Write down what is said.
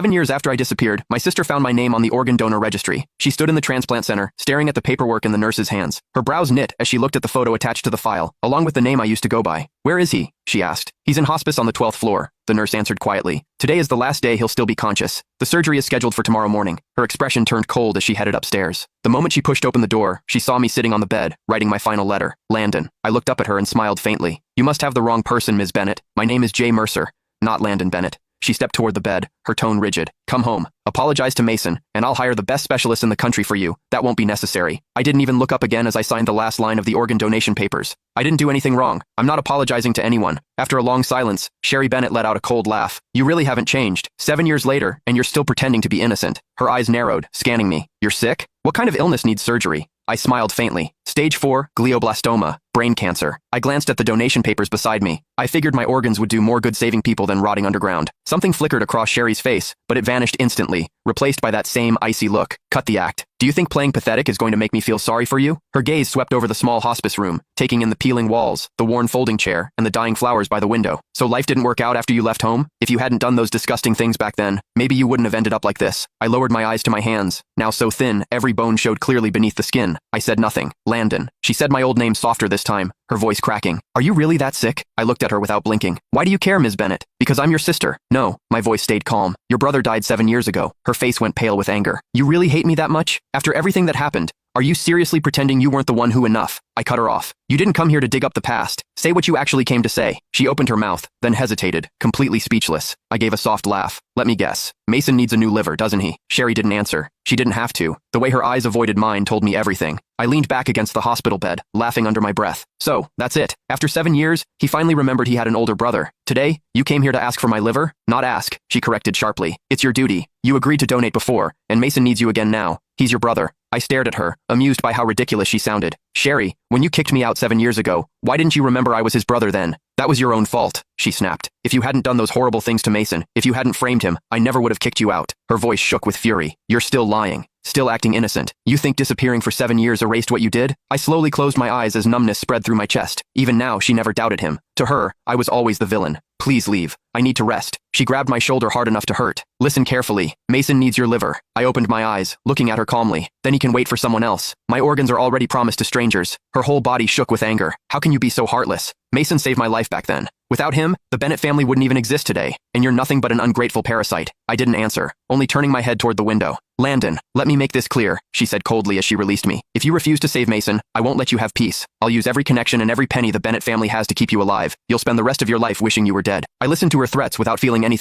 7 years after I disappeared, my sister found my name on the organ donor registry. She stood in the transplant center, staring at the paperwork in the nurse's hands. Her brows knit as she looked at the photo attached to the file, along with the name I used to go by. "Where is he?" she asked. "He's in hospice on the 12th floor," the nurse answered quietly. "Today is the last day he'll still be conscious. The surgery is scheduled for tomorrow morning." Her expression turned cold as she headed upstairs. The moment she pushed open the door, she saw me sitting on the bed, writing my final letter. Landon. I looked up at her and smiled faintly. "You must have the wrong person, Ms. Bennett. My name is Jay Mercer, not Landon Bennett." She stepped toward the bed, her tone rigid. "Come home, apologize to Mason, and I'll hire the best specialist in the country for you. That won't be necessary." I didn't even look up again as I signed the last line of the organ donation papers. I didn't do anything wrong. I'm not apologizing to anyone. After a long silence, Sherry Bennett let out a cold laugh. "You really haven't changed. 7 years later, and you're still pretending to be innocent." Her eyes narrowed, scanning me. "You're sick? What kind of illness needs surgery?" I smiled faintly. "Stage 4, glioblastoma, brain cancer." I glanced at the donation papers beside me. I figured my organs would do more good saving people than rotting underground. Something flickered across Sherry's face, but it vanished instantly, replaced by that same icy look. "Cut the act. Do you think playing pathetic is going to make me feel sorry for you?" Her gaze swept over the small hospice room, taking in the peeling walls, the worn folding chair, and the dying flowers by the window. "So life didn't work out after you left home? If you hadn't done those disgusting things back then, maybe you wouldn't have ended up like this." I lowered my eyes to my hands, now so thin, every bone showed clearly beneath the skin. I said nothing. "Landon." She said my old name softer this time, her voice cracking. "Are you really that sick?" I looked at her without blinking. "Why do you care, Ms. Bennett?" "Because I'm your sister." "No." My voice stayed calm. "Your brother died 7 years ago." Her face went pale with anger. "You really hate me that much? After everything that happened? Are you seriously pretending you weren't the one who enough?" I cut her off. "You didn't come here to dig up the past. Say what you actually came to say." She opened her mouth, then hesitated, completely speechless. I gave a soft laugh. "Let me guess. Mason needs a new liver, doesn't he?" Sherry didn't answer. She didn't have to. The way her eyes avoided mine told me everything. I leaned back against the hospital bed, laughing under my breath. "So, that's it. After 7 years, he finally remembered he had an older brother. Today, you came here to ask for my liver?" "Not ask," she corrected sharply. "It's your duty. You agreed to donate before, and Mason needs you again now. He's your brother." I stared at her, amused by how ridiculous she sounded. "Sherry, when you kicked me out 7 years ago, why didn't you remember I was his brother then?" "That was your own fault," she snapped. "If you hadn't done those horrible things to Mason, if you hadn't framed him, I never would have kicked you out." Her voice shook with fury. "You're still lying. Still acting innocent. You think disappearing for 7 years erased what you did?" I slowly closed my eyes as numbness spread through my chest. Even now, she never doubted him. To her, I was always the villain. "Please leave. I need to rest." She grabbed my shoulder hard enough to hurt. "Listen carefully. Mason needs your liver." I opened my eyes, looking at her calmly. "Then he can wait for someone else. My organs are already promised to strangers." Her whole body shook with anger. "How can you be so heartless? Mason saved my life back then. Without him, the Bennett family wouldn't even exist today, and you're nothing but an ungrateful parasite." I didn't answer, only turning my head toward the window. "Landon, let me make this clear," she said coldly as she released me. "If you refuse to save Mason, I won't let you have peace. I'll use every connection and every penny the Bennett family has to keep you alive. You'll spend the rest of your life wishing you were dead." I listened to her threats without feeling anything.